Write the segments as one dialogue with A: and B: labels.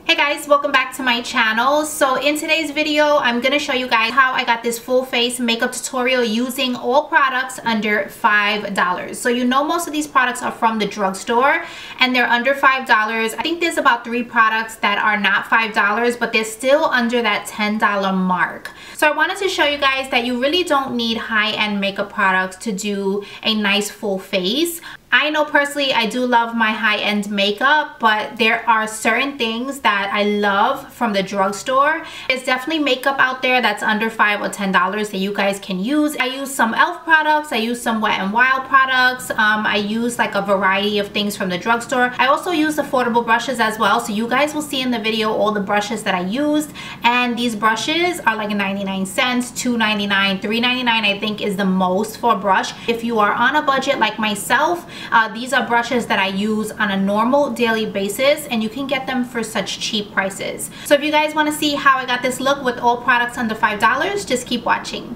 A: Hey guys, welcome back to my channel. So in today's video, I'm going to show you guys how I got this full face makeup tutorial using all products under $5. So you know most of these products are from the drugstore and they're under $5. I think there's about 3 products that are not $5, but they're still under that $10 mark. So I wanted to show you guys that you really don't need high-end makeup products to do a nice full face. I know personally I do love my high-end makeup, but there are certain things that I love from the drugstore. There's definitely makeup out there that's under $5 or $10 that you guys can use. I use some e.l.f. products, I use some Wet n Wild products, I use like a variety of things from the drugstore. I also use affordable brushes as well, so you guys will see in the video all the brushes that I used, and these brushes are like 99 cents, $2.99, $3.99 I think is the most for a brush. If you are on a budget like myself, these are brushes that I use on a normal daily basis, and you can get them for such cheap prices. So if you guys want to see how I got this look with all products under $5, just keep watching.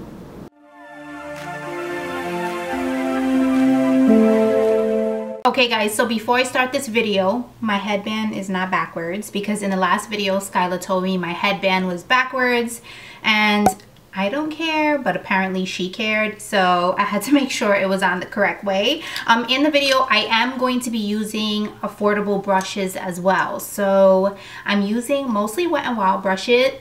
A: Okay guys, so before I start this video, my headband is not backwards because in the last video Skylar told me my headband was backwards, and I don't care, but apparently she cared, so I had to make sure it was on the correct way. In the video, I am going to be using affordable brushes as well. So I'm using mostly Wet n Wild brushes.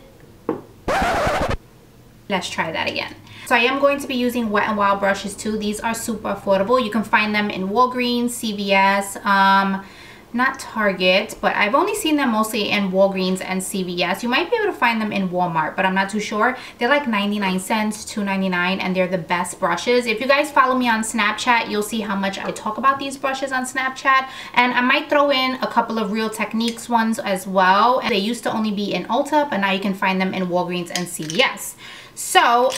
A: Let's try that again. So I am going to be using Wet n Wild brushes too. These are super affordable. You can find them in Walgreens, CVS, not Target, but I've only seen them mostly in Walgreens and CVS. You might be able to find them in Walmart, but I'm not too sure. They're like 99 cents, $2.99, and they're the best brushes. If you guys follow me on Snapchat, you'll see how much I talk about these brushes on Snapchat, and I might throw in a couple of Real Techniques ones as well. And they used to only be in Ulta, but now you can find them in Walgreens and CVS. So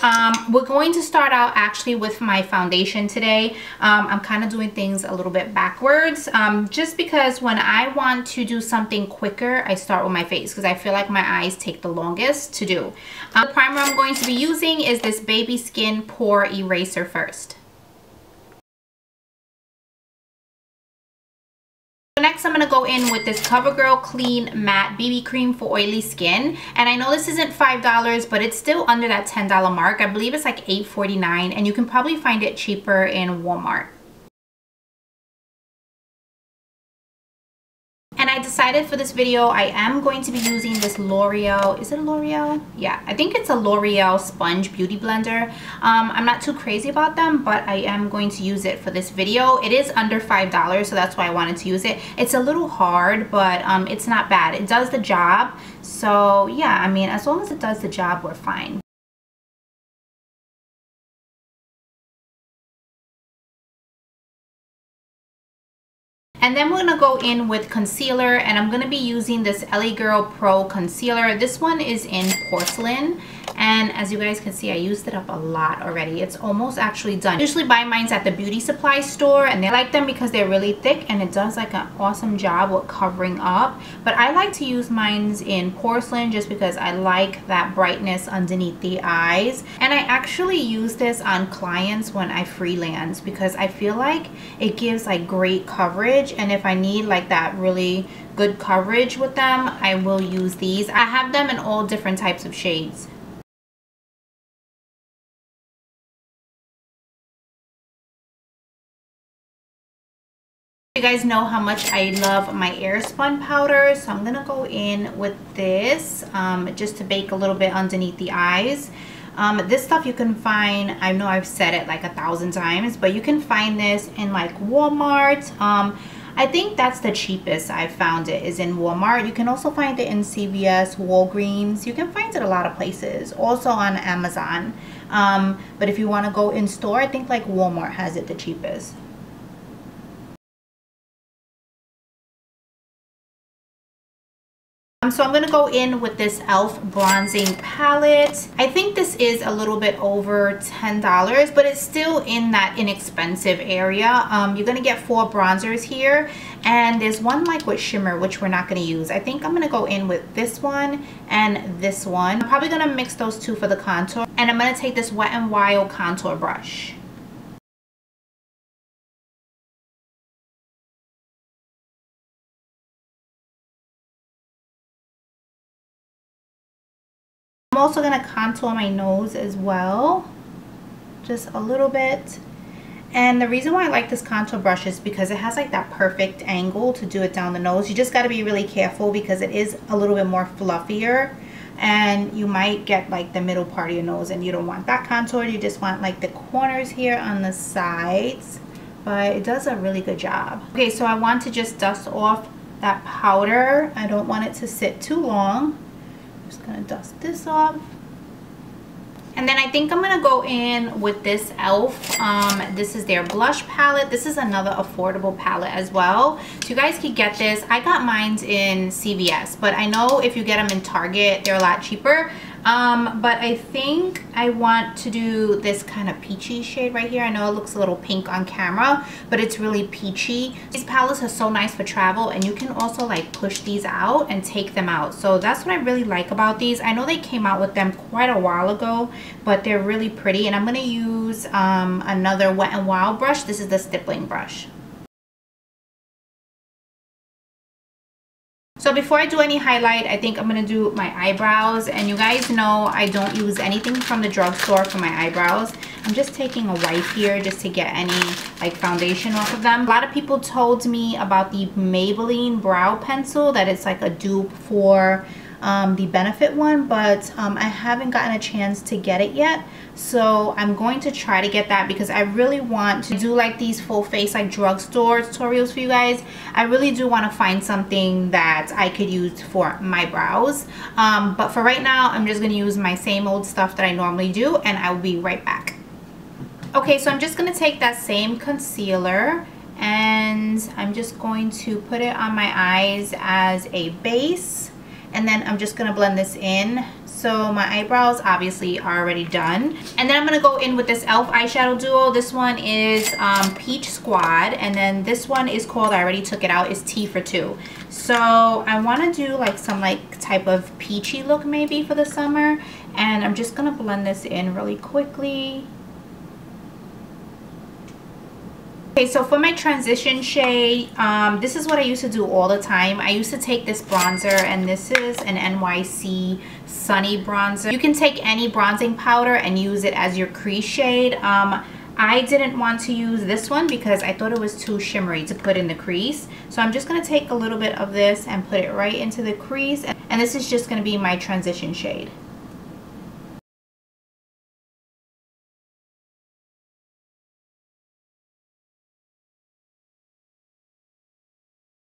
A: we're going to start out actually with my foundation today. I'm kind of doing things a little bit backwards just because when I want to do something quicker, I start with my face because I feel like my eyes take the longest to do. The primer I'm going to be using is this Baby Skin Pore Eraser first. Next, I'm going to go in with this Covergirl Clean Matte BB Cream for oily skin. And I know this isn't $5, but it's still under that $10 mark. I believe it's like $8.49, and you can probably find it cheaper in Walmart. And I decided for this video, I am going to be using this L'Oreal. Is it a L'Oreal? Yeah, I think it's a L'Oreal Sponge Beauty Blender. I'm not too crazy about them, but I am going to use it for this video. It is under $5, so that's why I wanted to use it. It's a little hard, but it's not bad. It does the job. So yeah, I mean, as long as it does the job, we're fine. And then we're going to go in with concealer, and I'm going to be using this LA Girl Pro Concealer. This one is in Porcelain, and as you guys can see, I used it up a lot already. It's almost actually done. I usually buy mine at the beauty supply store, and I like them because they're really thick and it does like an awesome job with covering up. But I like to use mine in Porcelain just because I like that brightness underneath the eyes. And I actually use this on clients when I freelance because I feel like it gives like great coverage. And if I need like that really good coverage with them, I will use these. I have them in all different types of shades. You guys know how much I love my Airspun powder, so I'm gonna go in with this just to bake a little bit underneath the eyes. This stuff you can find, I know I've said it like 1,000 times, but you can find this in like Walmart. I think that's the cheapest I've found it is in Walmart. You can also find it in CVS, Walgreens. You can find it a lot of places, also on Amazon. But if you want to go in store, I think like Walmart has it the cheapest. So I'm going to go in with this e.l.f. bronzing palette. I think this is a little bit over $10, but it's still in that inexpensive area. You're going to get 4 bronzers here, and there's one like with shimmer, which we're not going to use. I think I'm going to go in with this one and this one. I'm probably going to mix those two for the contour, and I'm going to take this Wet n Wild contour brush. I'm also going to contour my nose as well, just a little bit. And the reason why I like this contour brush is because it has like that perfect angle to do it down the nose. You just got to be really careful because it is a little bit more fluffier, and you might get like the middle part of your nose and you don't want that contour. You just want like the corners here on the sides, but it does a really good job. Okay, so I want to just dust off that powder. I don't want it to sit too long. I'm just gonna dust this off. And then I think I'm going to go in with this e.l.f. This is their blush palette. This is another affordable palette as well. So you guys can get this. I got mine in CVS, but I know if you get them in Target, they're a lot cheaper. But I think I want to do this kind of peachy shade right here. I know it looks a little pink on camera, but it's really peachy. These palettes are so nice for travel, and you can also like push these out and take them out. So that's what I really like about these. I know they came out with them quite a while ago, but they're really pretty. And I'm going to use another Wet n Wild brush. This is the stippling brush. So before I do any highlight, I think I'm going to do my eyebrows. And you guys know I don't use anything from the drugstore for my eyebrows. I'm just taking a wipe here just to get any like foundation off of them. A lot of people told me about the Maybelline brow pencil, that it's like a dupe for the Benefit one, but I haven't gotten a chance to get it yet. So I'm going to try to get that because I really want to do like these full face like drugstore tutorials for you guys. I really do want to find something that I could use for my brows. But for right now, I'm just going to use my same old stuff that I normally do, and I will be right back. Okay, so I'm just going to take that same concealer and I'm just going to put it on my eyes as a base. And then I'm just going to blend this in. So my eyebrows obviously are already done. And then I'm going to go in with this e.l.f. eyeshadow duo. This one is Peach Squad. And then this one is called, I already took it out, is T for Two. So I want to do like some like type of peachy look maybe for the summer. And I'm just going to blend this in really quickly. Okay, so for my transition shade, this is what I used to do all the time. I used to take this bronzer, and this is an NYC Sunny bronzer. You can take any bronzing powder and use it as your crease shade. I didn't want to use this one because I thought it was too shimmery to put in the crease. So I'm just going to take a little bit of this and put it right into the crease. And this is just going to be my transition shade.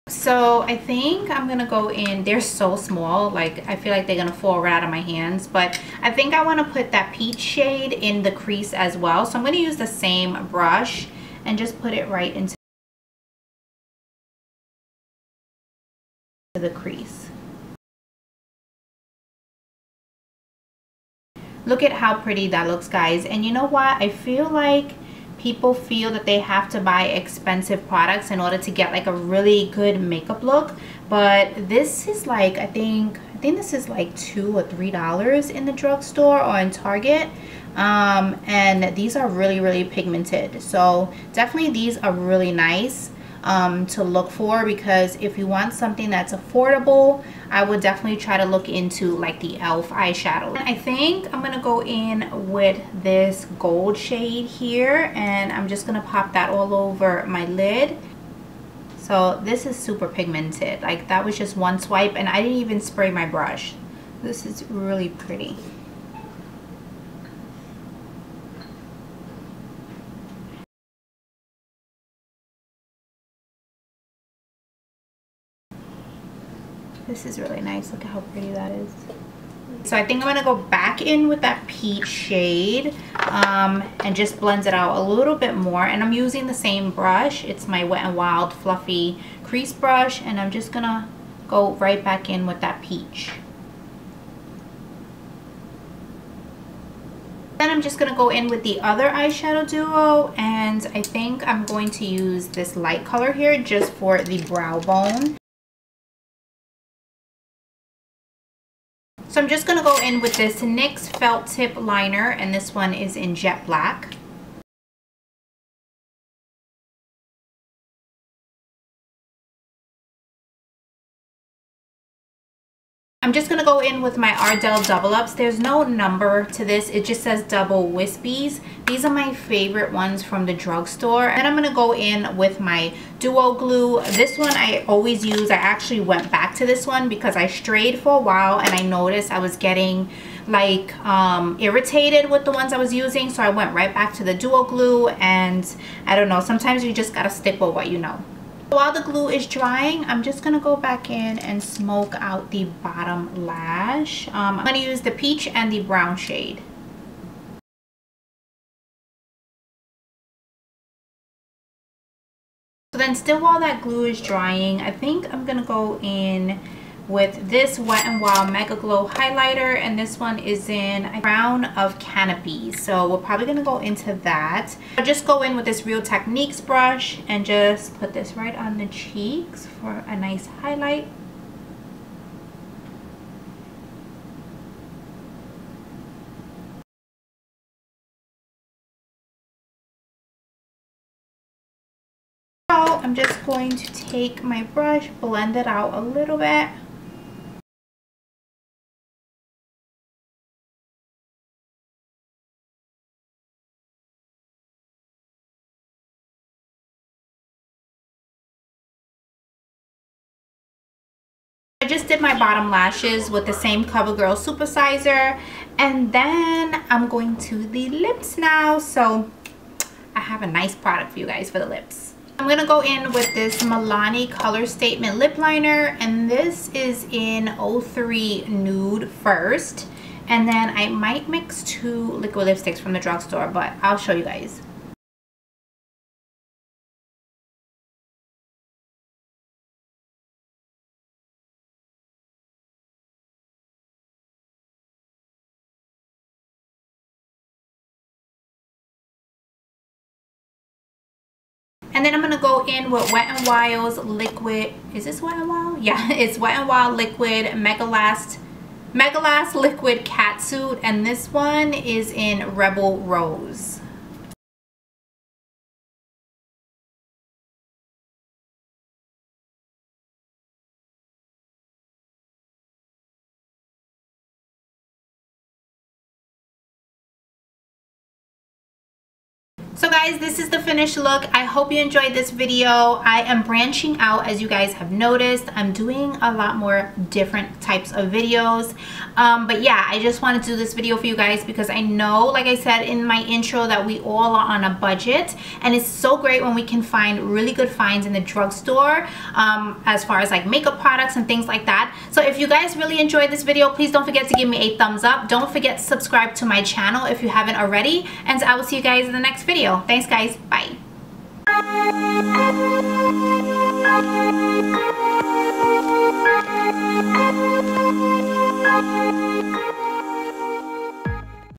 A: So I think I'm gonna go in, they're so small, like I feel like they're gonna fall right out of my hands, but I think I want to put that peach shade in the crease as well. So I'm going to use the same brush and just put it right into the crease. Look at how pretty that looks, guys. And you know what, I feel like people feel that they have to buy expensive products in order to get like a really good makeup look, but this is like I think this is like $2 or $3 in the drugstore or in Target. And these are really pigmented, so definitely these are really nice to look for, because if you want something that's affordable, I would definitely try to look into like the e.l.f. eyeshadow. I think I'm gonna go in with this gold shade here, and I'm just gonna pop that all over my lid. So this is super pigmented, like that was just one swipe and I didn't even spray my brush. This is really pretty. This is really nice. Look at how pretty that is. So I think I'm gonna go back in with that peach shade and just blend it out a little bit more. And I'm using the same brush. It's my Wet n Wild Fluffy Crease Brush, and I'm just gonna go right back in with that peach. Then I'm just gonna go in with the other eyeshadow duo, and I think I'm going to use this light color here just for the brow bone. So I'm just going to go in with this NYX Felt Tip Liner, and this one is in Jet Black. I'm just going to go in with my Ardel double ups. There's no number to this. It just says double wispies. These are my favorite ones from the drugstore. And I'm going to go in with my duo glue. This one I always use. I actually went back to this one because I strayed for a while and I noticed I was getting like irritated with the ones I was using. So I went right back to the duo glue, and I don't know, sometimes you just got to stick with what you know. While the glue is drying, I'm just going to go back in and smoke out the bottom lash. I'm going to use the peach and the brown shade. So then still while that glue is drying, I think I'm going to go in with this Wet n Wild Mega Glow highlighter, and this one is in Crown of Canopy. So we're probably going to go into that. I'll just go in with this Real Techniques brush and just put this right on the cheeks for a nice highlight. So I'm just going to take my brush, blend it out a little bit. I just did my bottom lashes with the same Covergirl supersizer, and then I'm going to the lips now. So I have a nice product for you guys for the lips. I'm going to go in with this Milani Color Statement Lip Liner, and this is in 03 Nude first, and then I might mix 2 liquid lipsticks from the drugstore, but I'll show you guys. And then I'm going to go in with Wet n Wild's liquid, is this Wet n Wild? Yeah, it's Wet n Wild liquid Megalast liquid catsuit, and this one is in Rebel Rose. So guys, this is the finished look. I hope you enjoyed this video. I am branching out, as you guys have noticed. I'm doing a lot more different types of videos. But yeah, I just wanted to do this video for you guys because I know, like I said in my intro, that we all are on a budget. And it's so great when we can find really good finds in the drugstore as far as like makeup products and things like that. So if you guys really enjoyed this video, please don't forget to give me a thumbs up. Don't forget to subscribe to my channel if you haven't already. And I will see you guys in the next video. Thanks guys, bye.